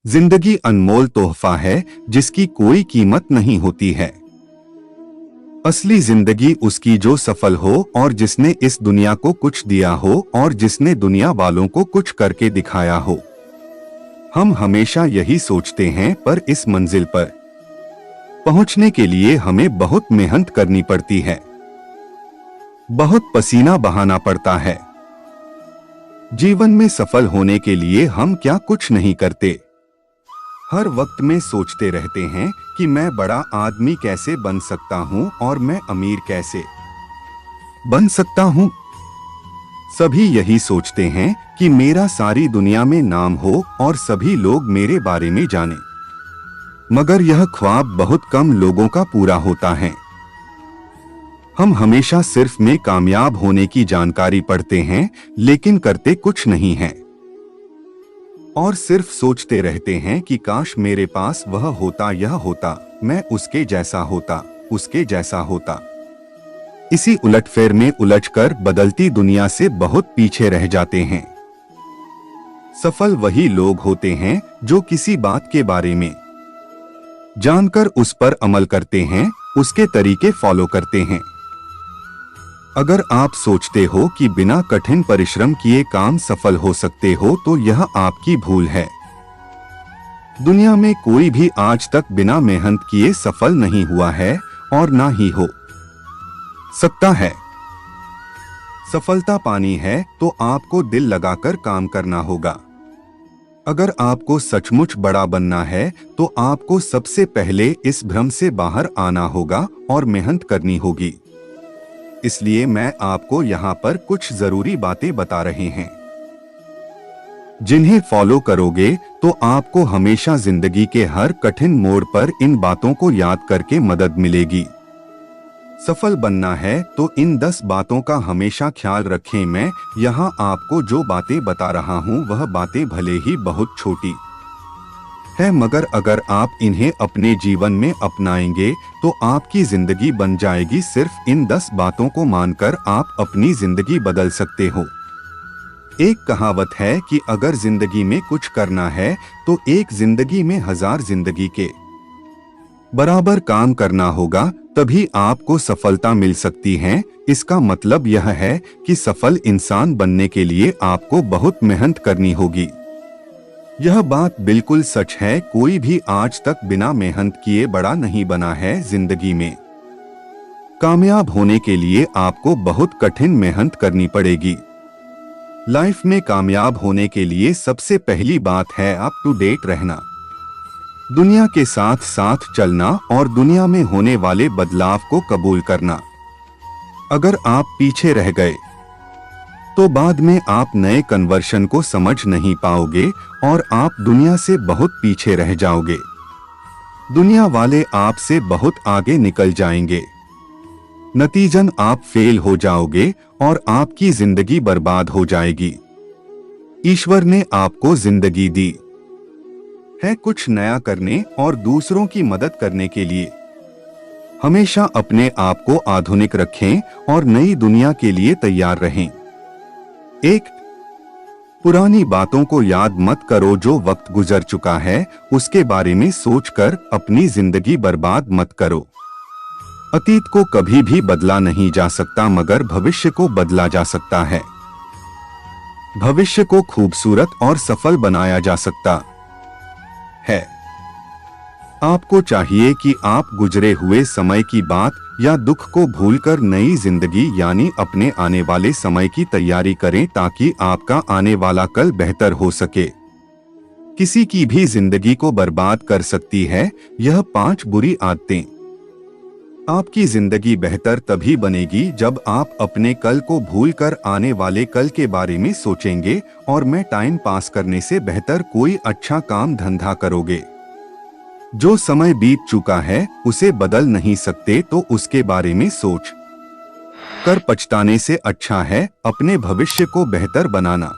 जिंदगी अनमोल तोहफा है जिसकी कोई कीमत नहीं होती है। असली जिंदगी उसकी जो सफल हो और जिसने इस दुनिया को कुछ दिया हो और जिसने दुनिया वालों को कुछ करके दिखाया हो। हम हमेशा यही सोचते हैं, पर इस मंजिल पर पहुंचने के लिए हमें बहुत मेहनत करनी पड़ती है, बहुत पसीना बहाना पड़ता है। जीवन में सफल होने के लिए हम क्या कुछ नहीं करते। हर वक्त में सोचते रहते हैं कि मैं बड़ा आदमी कैसे बन सकता हूं और मैं अमीर कैसे बन सकता हूं। सभी यही सोचते हैं कि मेरा सारी दुनिया में नाम हो और सभी लोग मेरे बारे में जानें। मगर यह ख्वाब बहुत कम लोगों का पूरा होता है। हम हमेशा सिर्फ में कामयाब होने की जानकारी पढ़ते हैं, लेकिन करते कुछ नहीं हैं। और सिर्फ सोचते रहते हैं कि काश मेरे पास वह होता, यह होता, मैं उसके जैसा होता, उसके जैसा होता। इसी उलटफेर में उलझकर बदलती दुनिया से बहुत पीछे रह जाते हैं। सफल वही लोग होते हैं जो किसी बात के बारे में जानकर उस पर अमल करते हैं, उसके तरीके फॉलो करते हैं। अगर आप सोचते हो कि बिना कठिन परिश्रम किए काम सफल हो सकते हो, तो यह आपकी भूल है। दुनिया में कोई भी आज तक बिना मेहनत किए सफल नहीं हुआ है और ना ही हो सकता है। सफलता पानी है तो आपको दिल लगाकर काम करना होगा। अगर आपको सचमुच बड़ा बनना है तो आपको सबसे पहले इस भ्रम से बाहर आना होगा और मेहनत करनी होगी। इसलिए मैं आपको यहाँ पर कुछ जरूरी बातें बता रहे हैं, जिन्हें फॉलो करोगे तो आपको हमेशा जिंदगी के हर कठिन मोड़ पर इन बातों को याद करके मदद मिलेगी। सफल बनना है तो इन 10 बातों का हमेशा ख्याल रखें। मैं यहाँ आपको जो बातें बता रहा हूँ वह बातें भले ही बहुत छोटी है, मगर अगर आप इन्हें अपने जीवन में अपनाएंगे तो आपकी जिंदगी बन जाएगी। सिर्फ इन 10 बातों को मानकर आप अपनी जिंदगी बदल सकते हो। एक कहावत है कि अगर जिंदगी में कुछ करना है तो एक जिंदगी में 1000 जिंदगी के बराबर काम करना होगा, तभी आपको सफलता मिल सकती है। इसका मतलब यह है कि सफल इंसान बनने के लिए आपको बहुत मेहनत करनी होगी। यह बात बिल्कुल सच है, कोई भी आज तक बिना मेहनत किए बड़ा नहीं बना है। जिंदगी में कामयाब होने के लिए आपको बहुत कठिन मेहनत करनी पड़ेगी। लाइफ में कामयाब होने के लिए सबसे पहली बात है अप टू डेट रहना, दुनिया के साथ साथ चलना और दुनिया में होने वाले बदलाव को कबूल करना। अगर आप पीछे रह गए तो बाद में आप नए कन्वर्शन को समझ नहीं पाओगे और आप दुनिया से बहुत पीछे रह जाओगे। दुनिया वाले आपसे बहुत आगे निकल जाएंगे। नतीजन आप फेल हो जाओगे और आपकी जिंदगी बर्बाद हो जाएगी। ईश्वर ने आपको जिंदगी दी है कुछ नया करने और दूसरों की मदद करने के लिए। हमेशा अपने आप को आधुनिक रखें और नई दुनिया के लिए तैयार रहें। एक, पुरानी बातों को याद मत करो। जो वक्त गुजर चुका है उसके बारे में सोचकर अपनी जिंदगी बर्बाद मत करो। अतीत को कभी भी बदला नहीं जा सकता, मगर भविष्य को बदला जा सकता है। भविष्य को खूबसूरत और सफल बनाया जा सकता है। आपको चाहिए कि आप गुजरे हुए समय की बात या दुख को भूलकर नई जिंदगी यानी अपने आने वाले समय की तैयारी करें, ताकि आपका आने वाला कल बेहतर हो सके। किसी की भी जिंदगी को बर्बाद कर सकती है यह 5 बुरी आदतें। आपकी जिंदगी बेहतर तभी बनेगी जब आप अपने कल को भूलकर आने वाले कल के बारे में सोचेंगे और मैं टाइम पास करने से बेहतर कोई अच्छा काम धंधा करोगे। जो समय बीत चुका है उसे बदल नहीं सकते, तो उसके बारे में सोच कर पछताने से अच्छा है अपने भविष्य को बेहतर बनाना।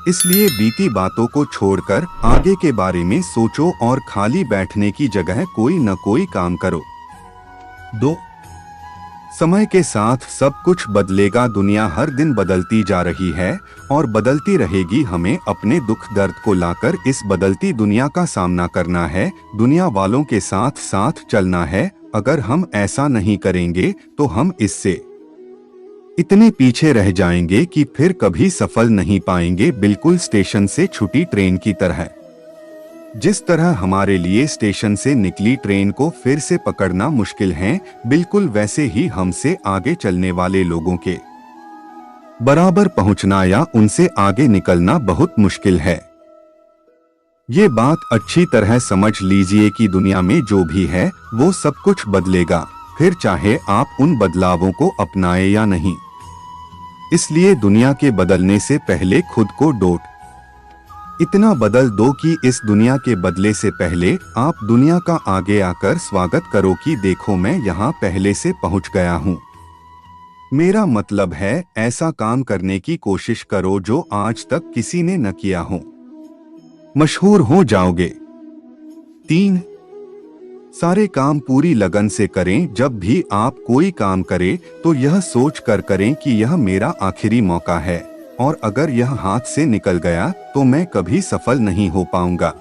इसलिए बीती बातों को छोड़कर आगे के बारे में सोचो और खाली बैठने की जगह कोई न कोई काम करो। 2, समय के साथ सब कुछ बदलेगा। दुनिया हर दिन बदलती जा रही है और बदलती रहेगी। हमें अपने दुख दर्द को लाकर इस बदलती दुनिया का सामना करना है, दुनिया वालों के साथ साथ चलना है। अगर हम ऐसा नहीं करेंगे तो हम इससे इतने पीछे रह जाएंगे कि फिर कभी सफल नहीं पाएंगे। बिल्कुल स्टेशन से छूटी ट्रेन की तरह। जिस तरह हमारे लिए स्टेशन से निकली ट्रेन को फिर से पकड़ना मुश्किल है, बिल्कुल वैसे ही हमसे आगे चलने वाले लोगों के बराबर पहुंचना या उनसे आगे निकलना बहुत मुश्किल है। ये बात अच्छी तरह समझ लीजिए कि दुनिया में जो भी है वो सब कुछ बदलेगा, फिर चाहे आप उन बदलावों को अपनाएं या नहीं। इसलिए दुनिया के बदलने से पहले खुद को इतना बदल दो कि इस दुनिया के बदले से पहले आप दुनिया का आगे आकर स्वागत करो कि देखो मैं यहाँ पहले से पहुँच गया हूँ। मेरा मतलब है ऐसा काम करने की कोशिश करो जो आज तक किसी ने न किया हो। मशहूर हो जाओगे। 3. सारे काम पूरी लगन से करें। जब भी आप कोई काम करें तो यह सोच कर करें कि यह मेरा आखिरी मौका है और अगर यह हाथ से निकल गया तो मैं कभी सफल नहीं हो पाऊंगा।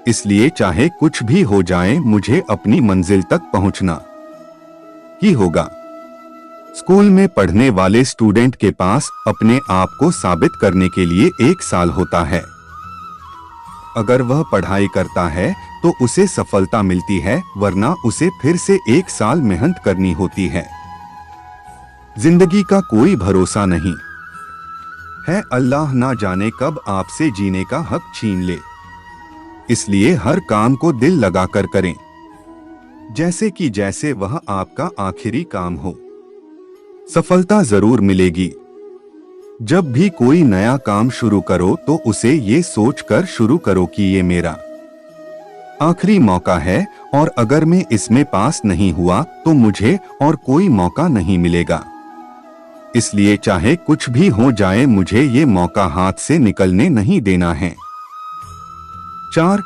इसलिए चाहे कुछ भी हो जाए मुझे अपनी मंजिल तक पहुंचना ही होगा। स्कूल में पढ़ने वाले स्टूडेंट के पास अपने आप को साबित करने के लिए 1 साल होता है। अगर वह पढ़ाई करता है तो उसे सफलता मिलती है, वरना उसे फिर से 1 साल मेहनत करनी होती है। जिंदगी का कोई भरोसा नहीं है। अल्लाह ना जाने कब आपसे जीने का हक छीन ले। इसलिए हर काम को दिल लगाकर करें, जैसे वह आपका आखिरी काम हो। सफलता जरूर मिलेगी। जब भी कोई नया काम शुरू करो तो उसे ये सोच कर शुरू करो कि ये मेरा आखिरी मौका है और अगर मैं इसमें पास नहीं हुआ तो मुझे और कोई मौका नहीं मिलेगा। इसलिए चाहे कुछ भी हो जाए मुझे ये मौका हाथ से निकलने नहीं देना है। 4.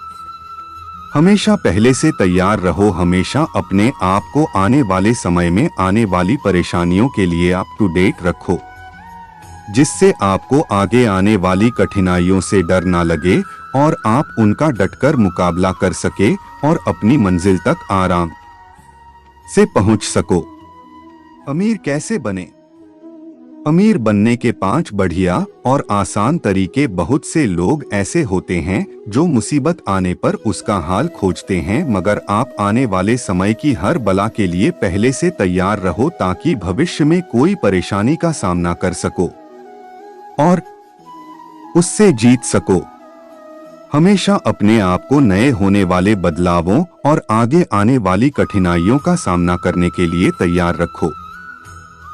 हमेशा पहले से तैयार रहो। हमेशा अपने आप को आने वाले समय में आने वाली परेशानियों के लिए अप टू डेट रखो, जिससे आपको आगे आने वाली कठिनाइयों से डर ना लगे और आप उनका डटकर मुकाबला कर सके और अपनी मंजिल तक आराम से पहुंच सको। अमीर कैसे बने? अमीर बनने के 5 बढ़िया और आसान तरीके। बहुत से लोग ऐसे होते हैं जो मुसीबत आने पर उसका हाल खोजते हैं, मगर आप आने वाले समय की हर बला के लिए पहले से तैयार रहो ताकि भविष्य में कोई परेशानी का सामना कर सको और उससे जीत सको। हमेशा अपने आप को नए होने वाले बदलावों और आगे आने वाली कठिनाइयों का सामना करने के लिए तैयार रखो,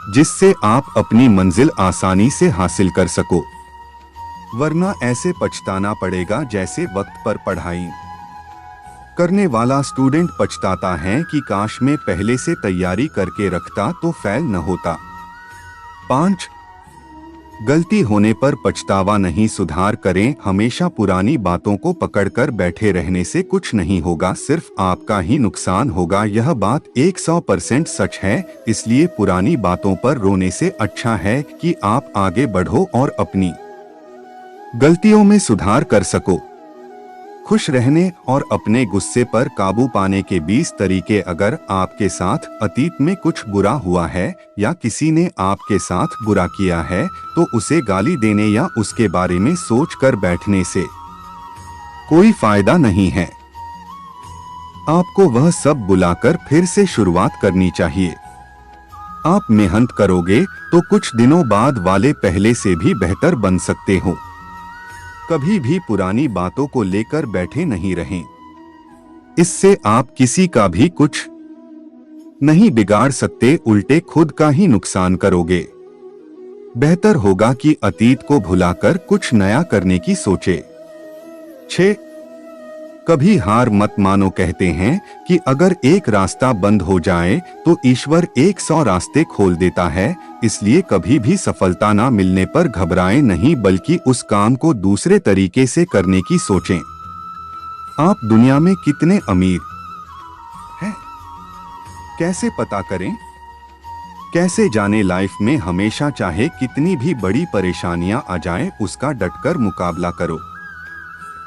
जिससे आप अपनी मंजिल आसानी से हासिल कर सको। वरना ऐसे पछताना पड़ेगा जैसे वक्त पर पढ़ाई करने वाला स्टूडेंट पछताता है कि काश मैं पहले से तैयारी करके रखता तो फेल न होता। 5. गलती होने पर पछतावा नहीं, सुधार करें। हमेशा पुरानी बातों को पकड़कर बैठे रहने से कुछ नहीं होगा, सिर्फ आपका ही नुकसान होगा। यह बात 100% सच है। इसलिए पुरानी बातों पर रोने से अच्छा है कि आप आगे बढ़ो और अपनी गलतियों में सुधार कर सको। खुश रहने और अपने गुस्से पर काबू पाने के 20 तरीके। अगर आपके साथ अतीत में कुछ बुरा हुआ है या किसी ने आपके साथ बुरा किया है तो उसे गाली देने या उसके बारे में सोच कर बैठने से कोई फायदा नहीं है। आपको वह सब बुलाकर फिर से शुरुआत करनी चाहिए। आप मेहनत करोगे तो कुछ दिनों बाद वाले पहले से भी बेहतर बन सकते हो। कभी भी पुरानी बातों को लेकर बैठे नहीं रहें। इससे आप किसी का भी कुछ नहीं बिगाड़ सकते, उल्टे खुद का ही नुकसान करोगे। बेहतर होगा कि अतीत को भुलाकर कुछ नया करने की सोचे। 6. कभी हार मत मानो। कहते हैं कि अगर एक रास्ता बंद हो जाए तो ईश्वर 100 रास्ते खोल देता है। इसलिए कभी भी सफलता ना मिलने पर घबराएं नहीं, बल्कि उस काम को दूसरे तरीके से करने की सोचें। आप दुनिया में कितने अमीर हैं, कैसे पता करें? कैसे जाने लाइफ में हमेशा चाहे कितनी भी बड़ी परेशानियां आ जाएं, उसका डटकर मुकाबला करो।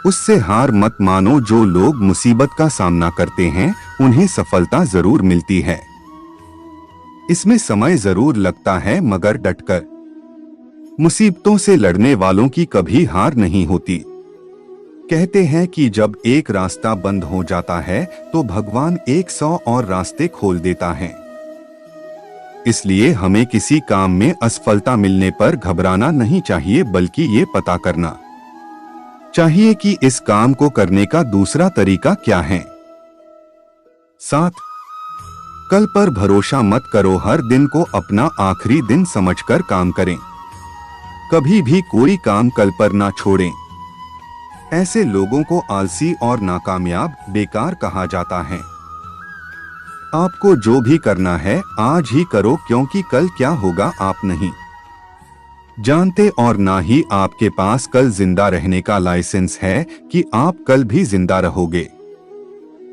उससे हार मत मानो। जो लोग मुसीबत का सामना करते हैं उन्हें सफलता जरूर मिलती है। इसमें समय जरूर लगता है मगर डटकर मुसीबतों से लड़ने वालों की कभी हार नहीं होती। कहते हैं कि जब एक रास्ता बंद हो जाता है तो भगवान 100 और रास्ते खोल देता है। इसलिए हमें किसी काम में असफलता मिलने पर घबराना नहीं चाहिए, बल्कि ये पता करना चाहिए कि इस काम को करने का दूसरा तरीका क्या है। 7. कल पर भरोसा मत करो। हर दिन को अपना आखिरी दिन समझकर काम करें। कभी भी कोई काम कल पर ना छोड़ें। ऐसे लोगों को आलसी और नाकामयाब, बेकार कहा जाता है। आपको जो भी करना है आज ही करो, क्योंकि कल क्या होगा आप नहीं जानते, और ना ही आपके पास कल जिंदा रहने का लाइसेंस है कि आप कल भी जिंदा रहोगे।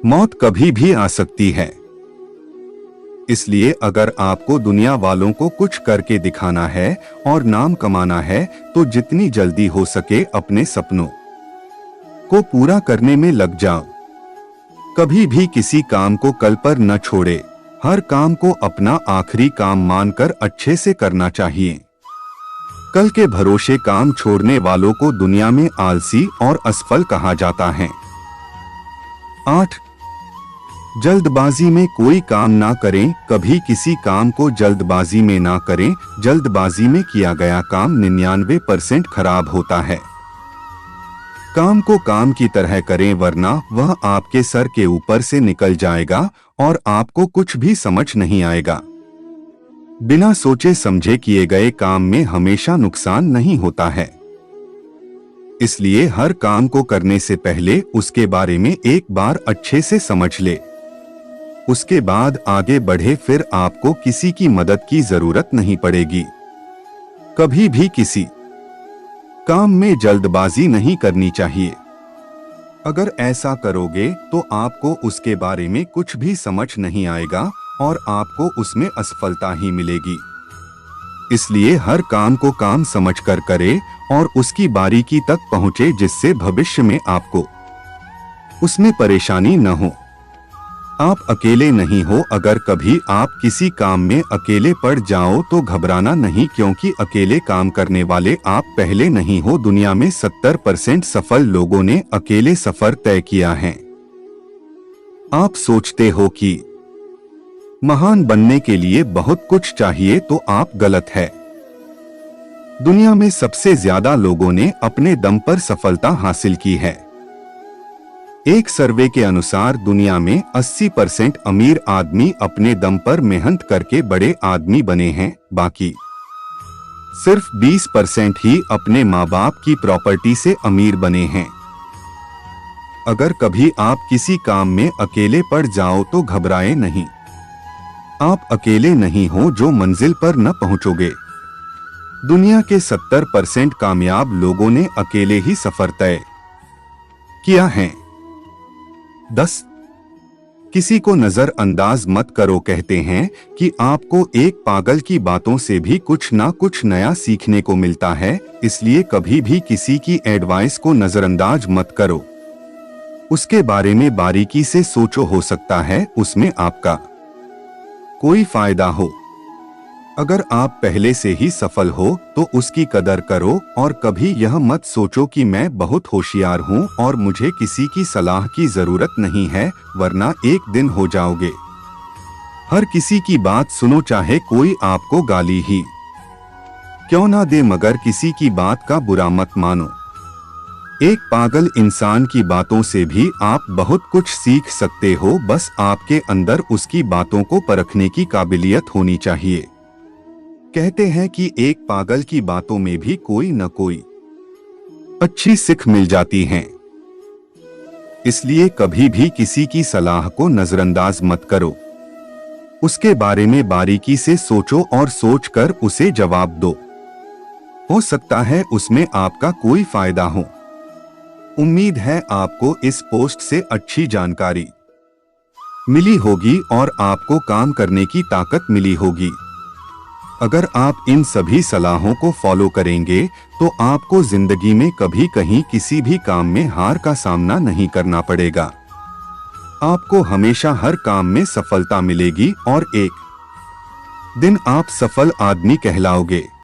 मौत कभी भी आ सकती है। इसलिए अगर आपको दुनिया वालों को कुछ करके दिखाना है और नाम कमाना है तो जितनी जल्दी हो सके अपने सपनों को पूरा करने में लग जाओ। कभी भी किसी काम को कल पर न छोड़े। हर काम को अपना आखिरी काम मानकर अच्छे से करना चाहिए। कल के भरोसे काम छोड़ने वालों को दुनिया में आलसी और असफल कहा जाता है। 8. जल्दबाजी में कोई काम ना करें। कभी किसी काम को जल्दबाजी में ना करें। जल्दबाजी में किया गया काम 99% खराब होता है। काम को काम की तरह करें, वरना वह आपके सर के ऊपर से निकल जाएगा और आपको कुछ भी समझ नहीं आएगा। बिना सोचे समझे किए गए काम में हमेशा नुकसान नहीं होता है। इसलिए हर काम को करने से पहले उसके बारे में एक बार अच्छे से समझ ले, उसके बाद आगे बढ़े। फिर आपको किसी की मदद की जरूरत नहीं पड़ेगी। कभी भी किसी काम में जल्दबाजी नहीं करनी चाहिए। अगर ऐसा करोगे तो आपको उसके बारे में कुछ भी समझ नहीं आएगा और आपको उसमें असफलता ही मिलेगी। इसलिए हर काम को काम समझकर करे और उसकी बारीकी तक पहुंचे, जिससे भविष्य में आपको उसमें परेशानी न हो। आप अकेले नहीं हो। अगर कभी आप किसी काम में अकेले पड़ जाओ तो घबराना नहीं, क्योंकि अकेले काम करने वाले आप पहले नहीं हो। दुनिया में 70% सफल लोगों ने अकेले सफर तय किया है। आप सोचते हो कि महान बनने के लिए बहुत कुछ चाहिए, तो आप गलत है। दुनिया में सबसे ज्यादा लोगों ने अपने दम पर सफलता हासिल की है। एक सर्वे के अनुसार दुनिया में 80% अमीर आदमी अपने दम पर मेहनत करके बड़े आदमी बने हैं। बाकी सिर्फ 20% ही अपने माँ बाप की प्रॉपर्टी से अमीर बने हैं। अगर कभी आप किसी काम में अकेले पड़ जाओ तो घबराए नहीं। आप अकेले नहीं हो जो मंजिल पर न पहुंचोगे। दुनिया के 70% कामयाब लोगों ने अकेले ही सफर तय किया है। 10. किसी को नजरअंदाज मत करो। कहते हैं कि आपको एक पागल की बातों से भी कुछ ना कुछ नया सीखने को मिलता है। इसलिए कभी भी किसी की एडवाइस को नजरअंदाज मत करो। उसके बारे में बारीकी से सोचो, हो सकता है उसमें आपका कोई फायदा हो। अगर आप पहले से ही सफल हो तो उसकी कदर करो और कभी यह मत सोचो कि मैं बहुत होशियार हूँ और मुझे किसी की सलाह की जरूरत नहीं है, वरना एक दिन हो जाओगे। हर किसी की बात सुनो, चाहे कोई आपको गाली ही क्यों ना दे, मगर किसी की बात का बुरा मत मानो। एक पागल इंसान की बातों से भी आप बहुत कुछ सीख सकते हो। बस आपके अंदर उसकी बातों को परखने की काबिलियत होनी चाहिए। कहते हैं कि एक पागल की बातों में भी कोई न कोई अच्छी सीख मिल जाती है। इसलिए कभी भी किसी की सलाह को नजरअंदाज मत करो। उसके बारे में बारीकी से सोचो और सोचकर उसे जवाब दो। हो सकता है उसमें आपका कोई फायदा हो। उम्मीद है आपको इस पोस्ट से अच्छी जानकारी मिली होगी और आपको काम करने की ताकत मिली होगी। अगर आप इन सभी सलाहों को फॉलो करेंगे तो आपको जिंदगी में कभी कहीं किसी भी काम में हार का सामना नहीं करना पड़ेगा। आपको हमेशा हर काम में सफलता मिलेगी और एक दिन आप सफल आदमी कहलाओगे।